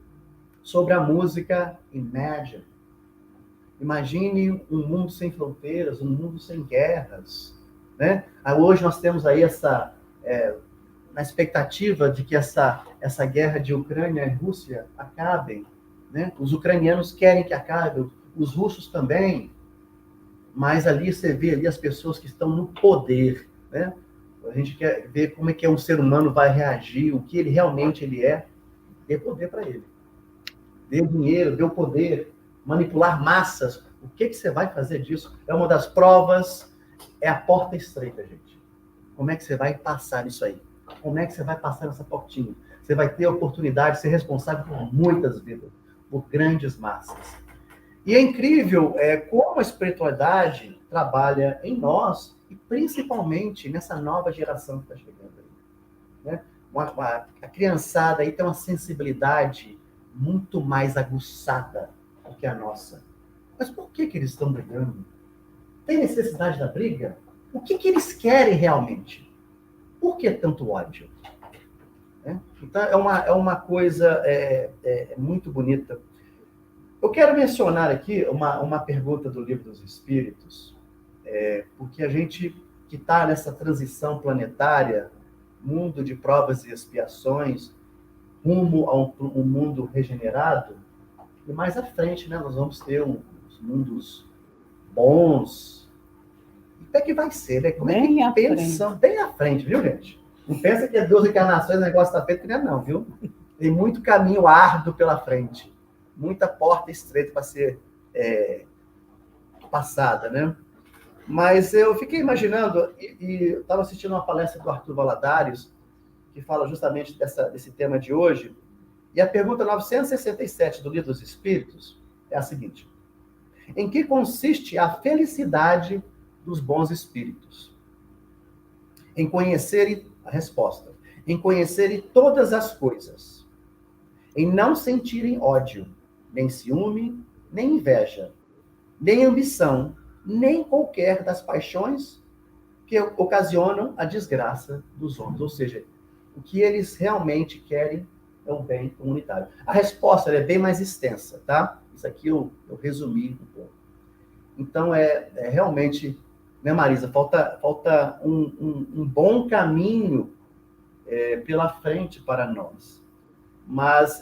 sobre a música Imagine. Imagine um mundo sem fronteiras, um mundo sem guerras. Né? Hoje nós temos aí na expectativa de que essa guerra de Ucrânia e Rússia acabem. Né? Os ucranianos querem que acabe, os russos também. Mas ali você vê ali as pessoas que estão no poder. Né? A gente quer ver como é que um ser humano vai reagir, o que ele realmente é. Dê poder para ele. Dê dinheiro, dê o poder. Manipular massas. O que você vai fazer disso? É uma das provas, é a porta estreita, gente. Como é que você vai passar nisso aí? Como é que você vai passar nessa portinha? Você vai ter a oportunidade de ser responsável por muitas vidas, por grandes massas. E é incrível como a espiritualidade trabalha em nós, e principalmente nessa nova geração que está chegando aí. Né? A criançada aí tem uma sensibilidade muito mais aguçada do que a nossa. Mas por que eles estão brigando? Tem necessidade da briga? O que eles querem realmente? Por que tanto ódio? Então, é uma coisa muito bonita. Eu quero mencionar aqui uma pergunta do Livro dos Espíritos, porque a gente que está nessa transição planetária, mundo de provas e expiações, rumo a um mundo regenerado, e mais à frente, né, nós vamos ter uns mundos bons. Como é que vai ser, né? Como é que pensam? Bem à frente, viu, gente? Não pensa que é 12 encarnações, o negócio está feito, não, viu? Tem muito caminho árduo pela frente. Muita porta estreita para ser passada, né? Mas eu fiquei imaginando, e eu estava assistindo uma palestra do Arthur Valadares, que fala justamente desse tema de hoje, e a pergunta 967 do Livro dos Espíritos é a seguinte: em que consiste a felicidade dos bons espíritos? Em conhecerem, a resposta, em conhecerem todas as coisas, em não sentirem ódio, nem ciúme, nem inveja, nem ambição, nem qualquer das paixões que ocasionam a desgraça dos homens. Ou seja, o que eles realmente querem é um bem comunitário. A resposta é bem mais extensa, tá? Isso aqui eu resumi um pouco. Então, realmente, né, Marisa, falta um bom caminho pela frente para nós. Mas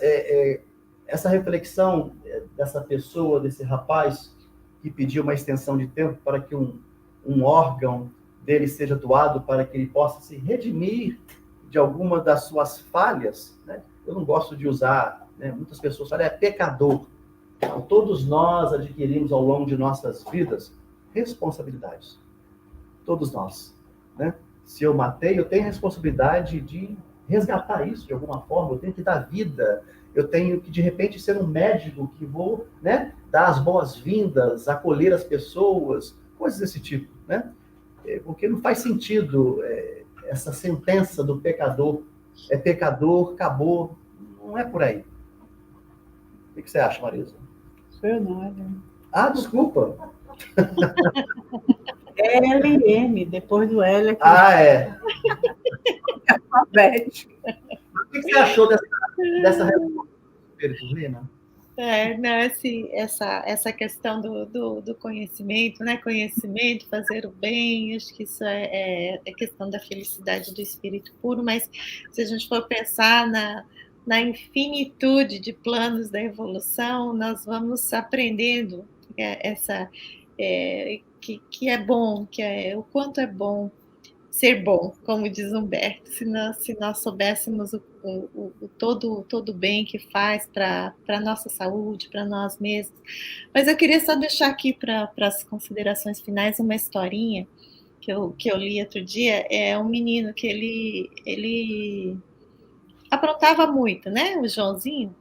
essa reflexão dessa pessoa, desse rapaz, que pediu uma extensão de tempo para que um órgão dele seja doado, para que ele possa se redimir de alguma das suas falhas, né? Eu não gosto de usar, né? Muitas pessoas falam, pecador. Então, todos nós adquirimos ao longo de nossas vidas responsabilidades. Todos nós. Né? Se eu matei, eu tenho a responsabilidade de resgatar isso de alguma forma, eu tenho que dar vida, eu tenho que, de repente, ser um médico que vou, né, dar as boas-vindas, acolher as pessoas, coisas desse tipo. Né? Porque não faz sentido essa sentença do pecador. É pecador, acabou. Não é por aí. O que você acha, Marisa? Eu não. Desculpa. LM, depois do L. Aqui. Alfabético. O que você achou dessa resposta do Espírito, Lina? Essa questão do conhecimento, né? Conhecimento, fazer o bem, acho que isso é questão da felicidade do espírito puro, mas se a gente for pensar na infinitude de planos da evolução, nós vamos aprendendo que é bom, o quanto é bom ser bom, como diz Humberto, se nós soubéssemos todo o bem que faz para a nossa saúde, para nós mesmos. Mas eu queria só deixar aqui para as considerações finais uma historinha que eu li outro dia. É um menino que ele aprontava muito, né? O Joãozinho.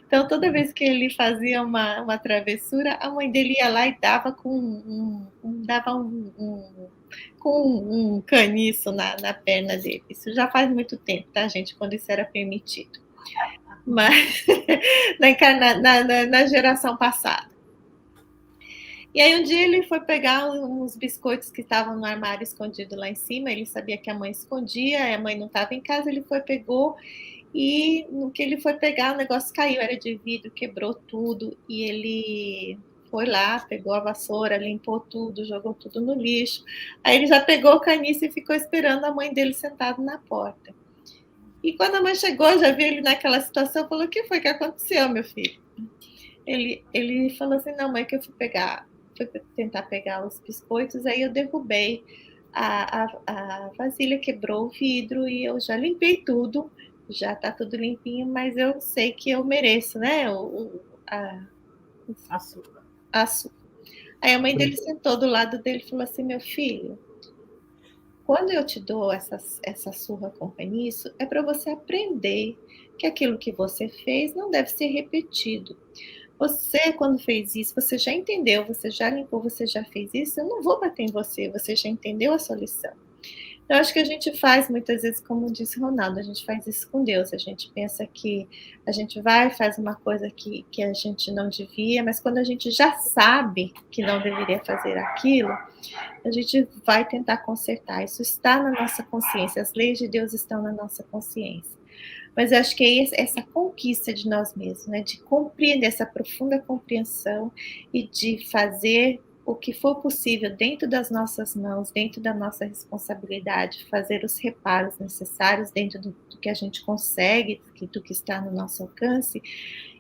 Então, toda vez que ele fazia uma travessura, a mãe dele ia lá e dava com um caniço na perna dele. Isso já faz muito tempo, tá, gente? Quando isso era permitido. Mas na geração passada. E aí um dia ele foi pegar uns biscoitos que estavam no armário escondido lá em cima. Ele sabia que a mãe escondia, a mãe não estava em casa, ele pegou. E no que ele foi pegar, o negócio caiu, era de vidro, quebrou tudo. E ele foi lá, pegou a vassoura, limpou tudo, jogou tudo no lixo. Aí ele já pegou o caniço e ficou esperando a mãe dele sentada na porta. E quando a mãe chegou, já viu ele naquela situação, falou: o que foi que aconteceu, meu filho? Ele falou assim: não, mãe, que eu fui tentar pegar os biscoitos, aí eu derrubei a vasilha, quebrou o vidro e eu já limpei tudo. Já está tudo limpinho, mas eu sei que eu mereço, né? Açúcar. Aí a mãe dele sentou do lado dele e falou assim: meu filho, quando eu te dou essa surra com caniço, é para você aprender que aquilo que você fez não deve ser repetido. Você, quando fez isso, você já entendeu, você já limpou, você já fez isso, eu não vou bater em você, você já entendeu a sua lição. Eu acho que a gente faz muitas vezes, como disse Ronaldo, a gente faz isso com Deus. A gente pensa que a gente faz uma coisa que a gente não devia, mas quando a gente já sabe que não deveria fazer aquilo, a gente vai tentar consertar. Isso está na nossa consciência, as leis de Deus estão na nossa consciência. Mas eu acho que é essa conquista de nós mesmos, né? De compreender essa profunda compreensão e de fazer o que for possível dentro das nossas mãos, dentro da nossa responsabilidade, fazer os reparos necessários dentro do que a gente consegue, do que está no nosso alcance.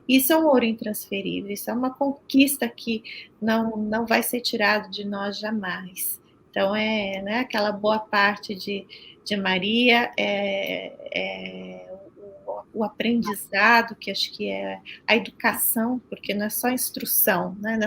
Isso é um ouro intransferível, isso é uma conquista que não vai ser tirado de nós jamais. Então, né, aquela boa parte de Maria, o aprendizado, que acho que é a educação, porque não é só instrução, né?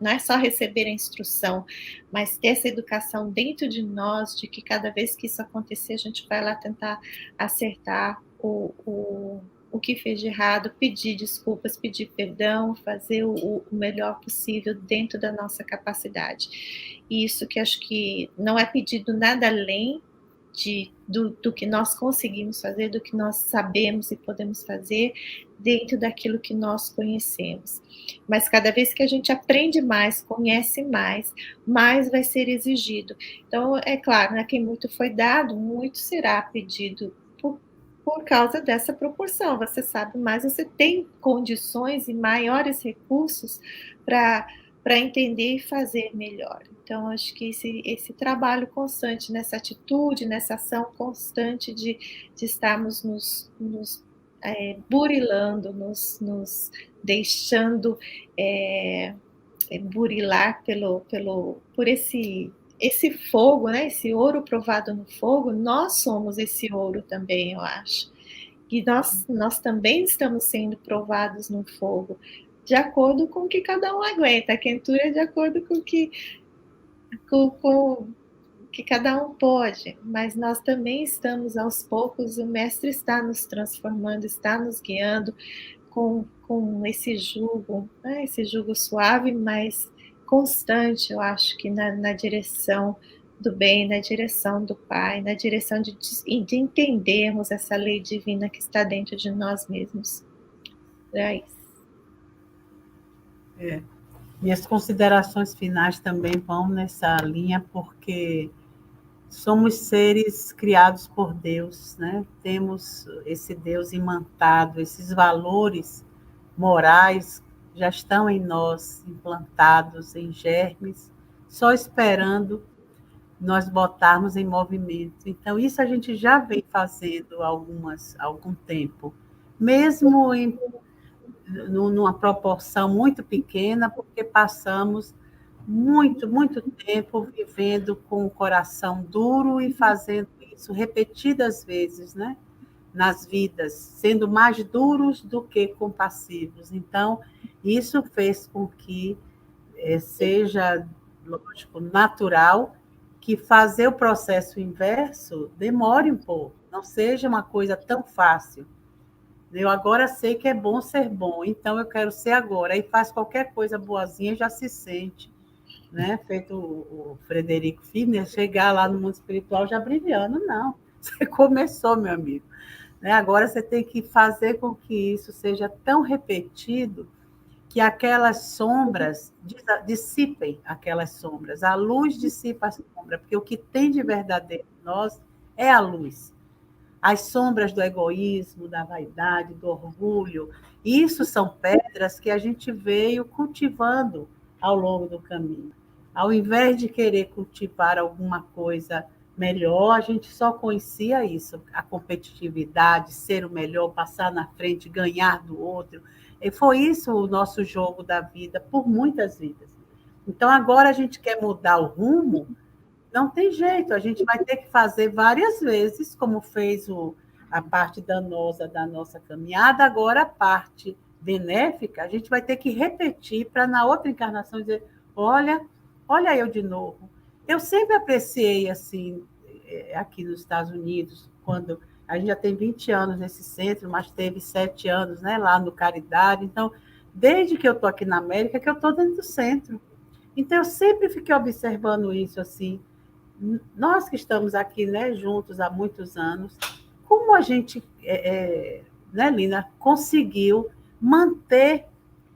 Não é só receber a instrução, mas ter essa educação dentro de nós, de que cada vez que isso acontecer, a gente vai lá tentar acertar o que fez de errado, pedir desculpas, pedir perdão, fazer o melhor possível dentro da nossa capacidade. E isso que acho que não é pedido nada além do que nós conseguimos fazer, do que nós sabemos e podemos fazer dentro daquilo que nós conhecemos. Mas cada vez que a gente aprende mais, conhece mais vai ser exigido. Então, é claro, né, quem muito foi dado, muito será pedido por causa dessa proporção. Você sabe mais, você tem condições e maiores recursos para entender e fazer melhor. Então, acho que esse trabalho constante, nessa atitude, nessa ação constante de estarmos nos burilando, nos deixando burilar por esse fogo, né? Esse ouro provado no fogo. Nós somos esse ouro também, eu acho. E nós também estamos sendo provados no fogo, de acordo com o que cada um aguenta. A quentura é de acordo com o que cada um pode, mas nós também estamos aos poucos, o Mestre está nos transformando, está nos guiando com esse jugo, né? Esse jugo suave, mas constante, eu acho que na direção do bem, na direção do Pai, na direção de entendermos essa lei divina que está dentro de nós mesmos. É isso. E as considerações finais também vão nessa linha, porque somos seres criados por Deus, né? Temos esse Deus imantado, esses valores morais já estão em nós, implantados em germes, só esperando nós botarmos em movimento. Então, isso a gente já vem fazendo há algum tempo, mesmo numa proporção muito pequena, porque passamos muito tempo vivendo com o coração duro e fazendo isso repetidas vezes, né? Nas vidas, sendo mais duros do que compassivos. Então, isso fez com que seja, lógico, natural que fazer o processo inverso demore um pouco, não seja uma coisa tão fácil. Eu agora sei que é bom ser bom, então eu quero ser agora. Aí faz qualquer coisa boazinha, já se sente, né? Feito o Frederico Fitner, chegar lá no mundo espiritual já brilhando. Não, você começou, meu amigo. Né? Agora você tem que fazer com que isso seja tão repetido que aquelas sombras dissipem aquelas sombras. A luz dissipa a sombra, porque o que tem de verdadeiro em nós é a luz. As sombras do egoísmo, da vaidade, do orgulho, isso são pedras que a gente veio cultivando ao longo do caminho. Ao invés de querer cultivar alguma coisa melhor, a gente só conhecia isso, a competitividade, ser o melhor, passar na frente, ganhar do outro. E foi isso o nosso jogo da vida, por muitas vidas. Então, agora a gente quer mudar o rumo, não tem jeito, a gente vai ter que fazer várias vezes, como fez a parte danosa da nossa caminhada, agora a parte benéfica, a gente vai ter que repetir para na outra encarnação dizer, olha eu de novo. Eu sempre apreciei, assim, aqui nos Estados Unidos, quando a gente já tem 20 anos nesse centro, mas teve 7 anos, né, lá no Caridade, então, desde que eu estou aqui na América, que eu estou dentro do centro. Então, eu sempre fiquei observando isso, assim, nós que estamos aqui, né, juntos há muitos anos, como a gente, né, Lina, conseguiu manter,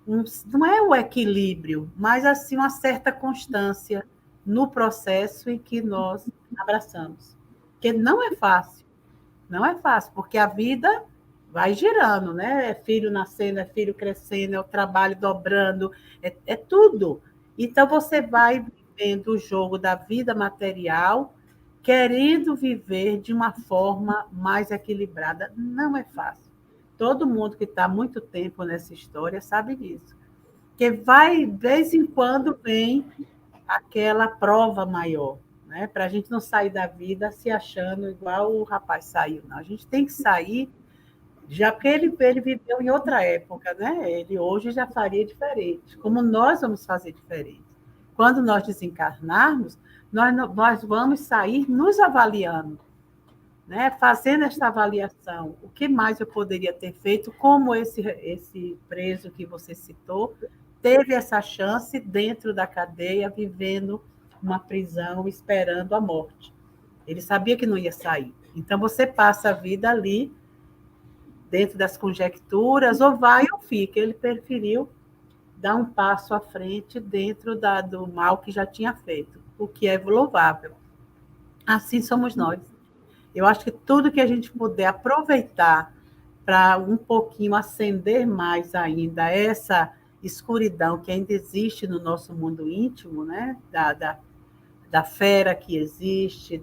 não é o equilíbrio, mas assim uma certa constância no processo em que nós abraçamos. Porque não é fácil, porque a vida vai girando, né? É filho nascendo, é filho crescendo, é o trabalho dobrando, é tudo. Então, você vai vivendo o jogo da vida material, querendo viver de uma forma mais equilibrada. Não é fácil. Todo mundo que está há muito tempo nessa história sabe disso. Porque vai, de vez em quando, vem aquela prova maior, né? Para a gente não sair da vida se achando igual o rapaz saiu. Não. A gente tem que sair, já porque ele viveu em outra época, né? Ele hoje já faria diferente, como nós vamos fazer diferente. Quando nós desencarnarmos, nós vamos sair nos avaliando, né? Fazendo esta avaliação. O que mais eu poderia ter feito, como esse preso que você citou teve essa chance dentro da cadeia, vivendo uma prisão, esperando a morte. Ele sabia que não ia sair. Então, você passa a vida ali, dentro das conjecturas, ou vai ou fica. Ele preferiu dar um passo à frente dentro do mal que já tinha feito, o que é louvável. Assim somos nós. Eu acho que tudo que a gente puder aproveitar para um pouquinho acender mais ainda essa escuridão que ainda existe no nosso mundo íntimo, né? Da fera que existe,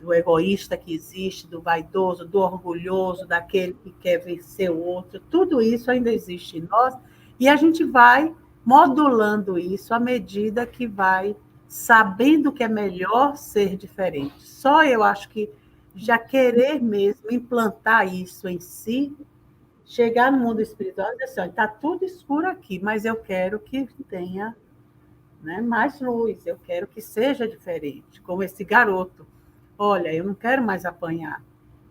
do egoísta que existe, do vaidoso, do orgulhoso, daquele que quer vencer o outro, tudo isso ainda existe em nós, e a gente vai modulando isso à medida que vai sabendo que é melhor ser diferente. Só eu acho que já querer mesmo implantar isso em si, chegar no mundo espiritual e dizer assim, está tudo escuro aqui, mas eu quero que tenha, né, mais luz, eu quero que seja diferente, como esse garoto. Olha, eu não quero mais apanhar.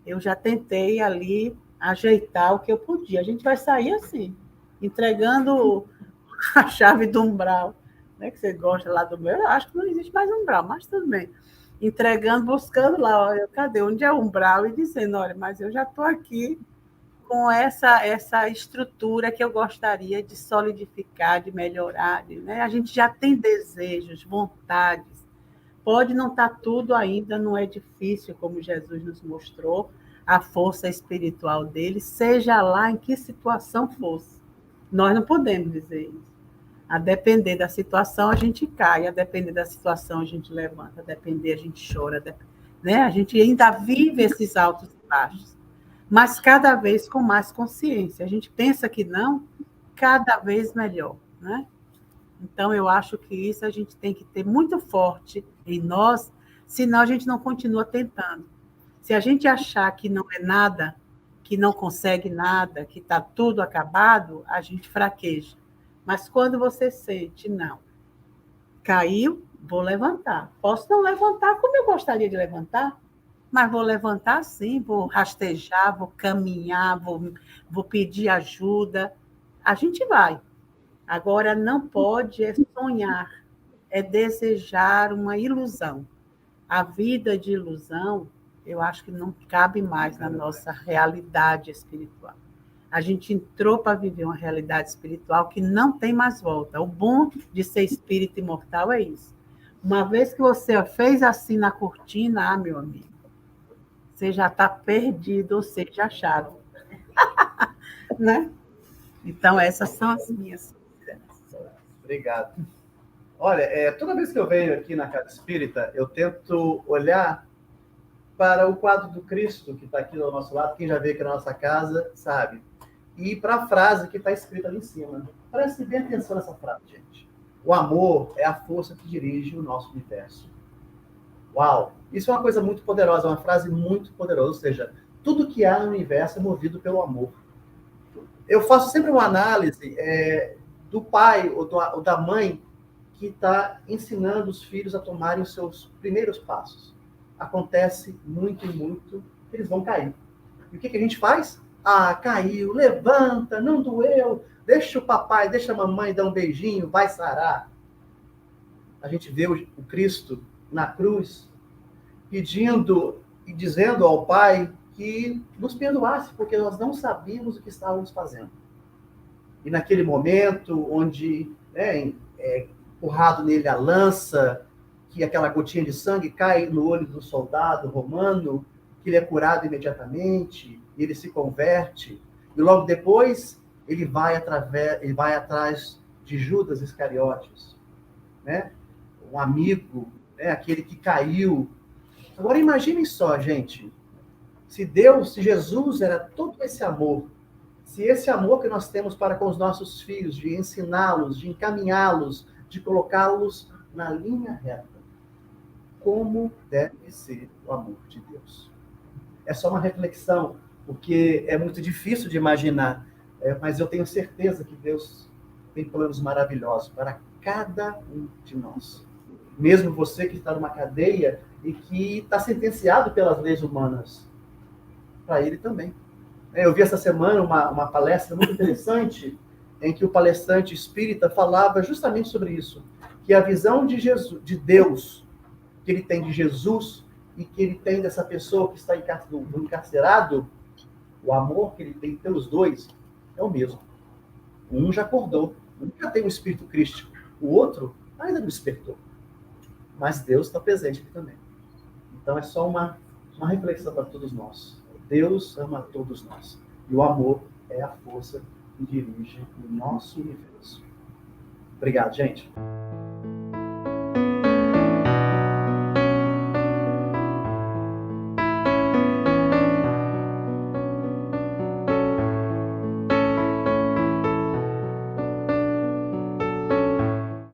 Eu já tentei ali ajeitar o que eu podia. A gente vai sair assim, entregando a chave do umbral, né, que você gosta lá do meu. Eu acho que não existe mais umbral, mas tudo bem. Entregando, buscando lá, olha, cadê? Onde é o umbral? E dizendo, olha, mas eu já estou aqui com essa estrutura que eu gostaria de solidificar, de melhorar. Né? A gente já tem desejos, vontades. Pode não estar tudo ainda, não é difícil, como Jesus nos mostrou, a força espiritual dele, seja lá em que situação fosse. Nós não podemos dizer isso. A depender da situação, a gente cai, a depender da situação, a gente levanta, a depender, a gente chora, né? A gente ainda vive esses altos e baixos, mas cada vez com mais consciência. A gente pensa que não, cada vez melhor, né? Então, eu acho que isso a gente tem que ter muito forte em nós, senão a gente não continua tentando. Se a gente achar que não é nada, que não consegue nada, que está tudo acabado, a gente fraqueja. Mas quando você sente, não, caiu, vou levantar. Posso não levantar como eu gostaria de levantar, mas vou levantar sim, vou rastejar, vou caminhar, vou pedir ajuda. A gente vai. Agora, não pode sonhar, é desejar uma ilusão. A vida de ilusão, eu acho que não cabe mais na nossa realidade espiritual. A gente entrou para viver uma realidade espiritual que não tem mais volta. O bom de ser espírito imortal é isso. Uma vez que você fez assim na cortina, meu amigo, você já está perdido, ou seja, achado. Né? Então, essas são as minhas. Obrigado. Olha, toda vez que eu venho aqui na Casa Espírita, eu tento olhar para o quadro do Cristo que está aqui ao nosso lado. Quem já veio aqui na nossa casa sabe. E para a frase que está escrita ali em cima. Preste bem atenção nessa frase, gente. O amor é a força que dirige o nosso universo. Uau! Isso é uma coisa muito poderosa, uma frase muito poderosa. Ou seja, tudo que há no universo é movido pelo amor. Eu faço sempre uma análise do pai ou da mãe que está ensinando os filhos a tomarem os seus primeiros passos. Acontece muito e muito, eles vão cair. E o que a gente faz? Ah, caiu, levanta, não doeu, deixa o papai, deixa a mamãe dar um beijinho, vai sarar. A gente vê o Cristo na cruz pedindo e dizendo ao Pai que nos perdoasse, porque nós não sabíamos o que estávamos fazendo. E naquele momento, onde empurrado nele a lança, que aquela gotinha de sangue cai no olho do soldado romano, que ele é curado imediatamente, ele se converte, e logo depois ele vai atrás de Judas Iscariotes, né? Um amigo, né? Aquele que caiu. Agora imaginem só, gente, se Jesus era todo esse amor, se esse amor que nós temos para com os nossos filhos, de ensiná-los, de encaminhá-los, de colocá-los na linha reta, como deve ser o amor de Deus? É só uma reflexão, porque é muito difícil de imaginar, mas eu tenho certeza que Deus tem planos maravilhosos para cada um de nós. Mesmo você que está numa cadeia e que está sentenciado pelas leis humanas, para ele também. Eu vi essa semana uma palestra muito interessante em que o palestrante espírita falava justamente sobre isso, que a visão de Deus, que ele tem de Jesus e que ele tem dessa pessoa que está encarcerado, o amor que ele tem pelos dois é o mesmo. Um já acordou, um já tem um espírito crístico, o outro ainda não despertou. Mas Deus está presente aqui também. Então é só uma reflexão para todos nós. Deus ama todos nós. E o amor é a força que dirige o nosso universo. Obrigado, gente.